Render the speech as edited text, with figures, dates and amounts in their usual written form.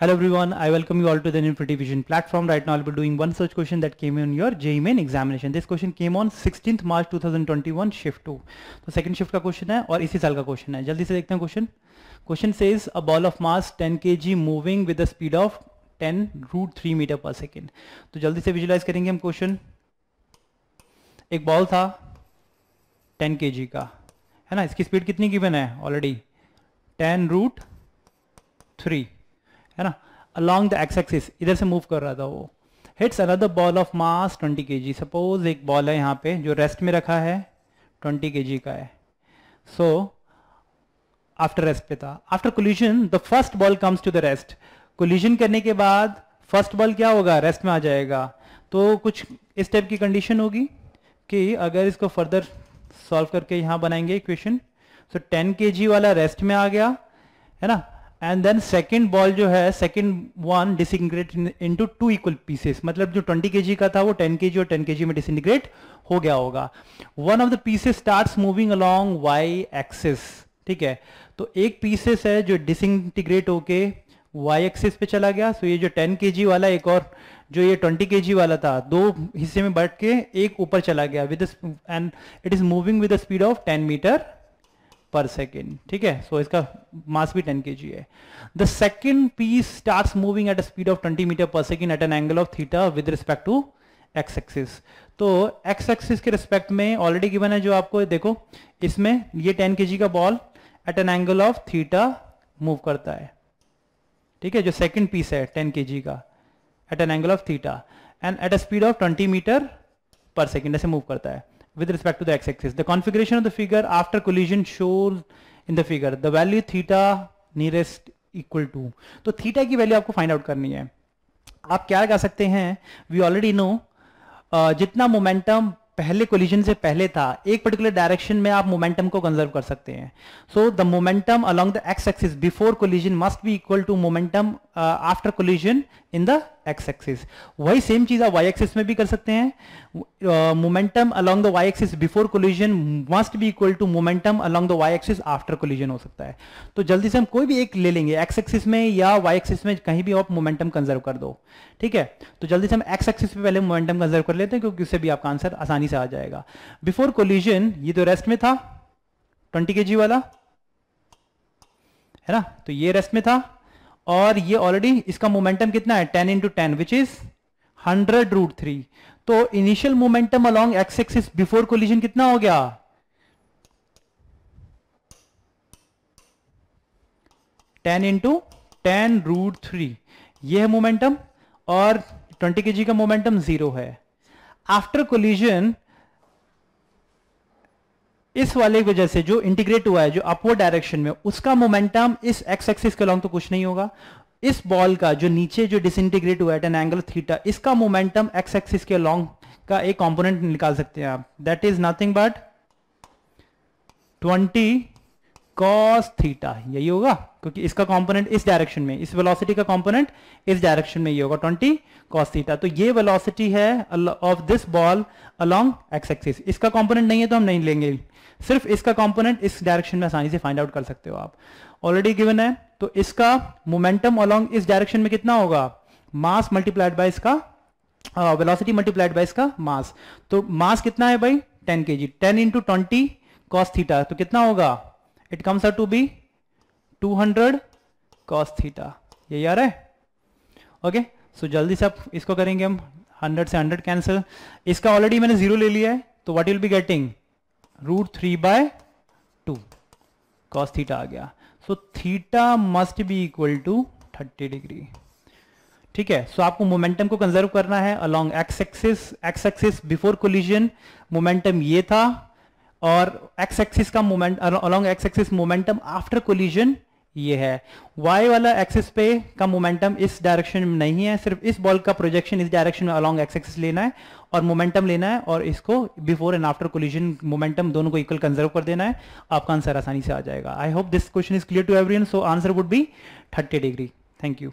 Hello everyone, I welcome you all to the Infinity Vision platform. Right now I'll be doing one such question that came in your JEE main examination. This question came on 16th March 2021 shift 2. तो second shift का question है और इसी साल का question है. जल्दी से देखते हैं question. Question says a ball of mass 10 kg moving with the speed of 10√3 metre पर सेकेंड. तो जल्दी से विजुलाइज करेंगे हम क्वेश्चन. एक बॉल था 10 kg का, है ना. इसकी स्पीड कितनी गिवन है ऑलरेडी? 10√3, है ना. अलॉन्ग द एक्स एक्सिस इधर से मूव कर रहा था वो. Hits another ball of mass 20 kg. Suppose एक बॉल है यहाँ पे जो रेस्ट में रखा है, 20 kg का है. सो आफ्टर रेस्ट पे था. After collision the first ball comes to the rest. Collision करने के बाद फर्स्ट बॉल क्या होगा? रेस्ट में आ जाएगा. तो कुछ इस टाइप की कंडीशन होगी कि अगर इसको फर्दर सॉल्व करके यहाँ बनाएंगे इक्वेशन. सो 10 kg वाला रेस्ट में आ गया, है ना. एंड देन सेकेंड बॉल जो है, second one disintegrate into 2 equal pieces. मतलब जो 20 kg का था वो 10 kg और 10 kg में डिसइंटीग्रेट हो गया होगा. One of the pieces starts moving along Y axis. ठीक है, तो एक पीसेस है जो डिसइंटीग्रेट होके वाई एक्सिस पे चला गया. सो ये जो 10 kg वाला, एक और जो ये 20 kg वाला था, दो हिस्से में बढ़ के एक ऊपर चला गया with and it is moving with the speed of 10 metre पर सेकेंड. ठीक है, सो इसका मास भी 10 kg है. The second piece starts moving at a speed of 20 metre पर second at an angle of theta with respect to x axis. तो x axis के respect में ऑलरेडी गिवन है जो आपको देखो, इसमें ये 10 kg का ball at an angle of theta move करता है. ठीक है, जो सेकेंड पीस है 10 kg का at an angle of theta and at a speed of 20 metre पर सेकेंड ऐसे मूव करता है with respect to the x-axis. The configuration of the figure after collision shows in the figure. The value theta nearest equal to. तो theta की value आपको find out करनी है. आप क्या कर सकते हैं? वी ऑलरेडी नो जितना मोमेंटम पहले कोलिजन से पहले था, एक पर्टिकुलर डायरेक्शन में आप मोमेंटम को कंजर्व कर सकते हैं. So the momentum along the X axis before collision must be equal to momentum after collision in the X axis. वही सेम चीज आप वाई एक्सिस में भी कर सकते हैं. Momentum along the Y axis before collision must be equal to momentum along the Y axis after collision हो सकता है. तो जल्दी से हम कोई भी एक ले लेंगे, एक्स एक्सिस में या वाई एक्सिस में, कहीं भी आप मोमेंटम कंजर्व कर दो. ठीक है, तो जल्दी से हम एक्स एक्सिस पे पहले मोमेंटम कंजर्व कर लेते हैं क्योंकि उससे भी आपका आंसर आसानी से आ जाएगा. बिफोर कोलिजन ये तो रेस्ट में था 20 kg वाला, है ना. तो ये रेस्ट में था और ये ऑलरेडी इसका मोमेंटम कितना है? 10 into 10 विच इज 100√3. तो initial momentum along x axis before collision कितना हो गया? 10 into 10√3. ये है मोमेंटम और 20 kg का मोमेंटम 0 है. आफ्टर कोलिजन इस वाले की वजह से जो इंटीग्रेट हुआ है, जो अपवर्ड डायरेक्शन में, उसका मोमेंटम इस एक्स एक्सिस के अलोंग तो कुछ नहीं होगा. इस बॉल का जो नीचे जो डिसइंटीग्रेट हुआ है एट एन एंगल थीटा, इसका मोमेंटम एक्स एक्सिस के अलोंग का एक कंपोनेंट निकाल सकते हैं आप. That is nothing but 20 cos theta. यही होगा क्योंकि इसका कंपोनेंट इस डायरेक्शन में, इस वेलोसिटी का कंपोनेंट इस डायरेक्शन में ये होगा 20 cos थीटा. तो ये वेलोसिटी है of this ball along x axis. इसका कंपोनेंट नहीं है तो हम नहीं लेंगे, सिर्फ इसका कंपोनेंट इस डायरेक्शन में आसानी से फाइंड आउट कर सकते हो आप. ऑलरेडी गिवन है. तो इसका मोमेंटम अलोंग इस डायरेक्शन में कितना होगा? मास मल्टीप्लाइड बाय इसका वेलोसिटी मल्टीप्लाइड बाय इसका मास. तो मास कितना है भाई? 10 kg. 10 into 20 cos थीटा, तो कितना होगा? It comes out to be 200 cos theta. ये यार है. ओके, सो जल्दी से आप इसको करेंगे हम. 100 से 100 कैंसिल. इसका ऑलरेडी मैंने 0 ले लिया है, तो what will be getting? √3/2 cos theta आ गया. So theta must be equal to 30 degree. ठीक है, सो आपको मोमेंटम को कंजर्व करना है along x axis. X axis before collision momentum ये था और एक्स एक्सिस का moment along x axis momentum after collision ये है. वाई वाला एक्सिस पे का मोमेंटम इस डायरेक्शन में नहीं है, सिर्फ इस बॉल का प्रोजेक्शन इस डायरेक्शन में अलोंग एक्स एक्सिस लेना है और मोमेंटम लेना है और इसको before and after collision momentum दोनों को इक्वल कंजर्व कर देना है. आपका आंसर आसानी से आ जाएगा. I hope this question is clear to everyone. So answer would be 30 degree. Thank you.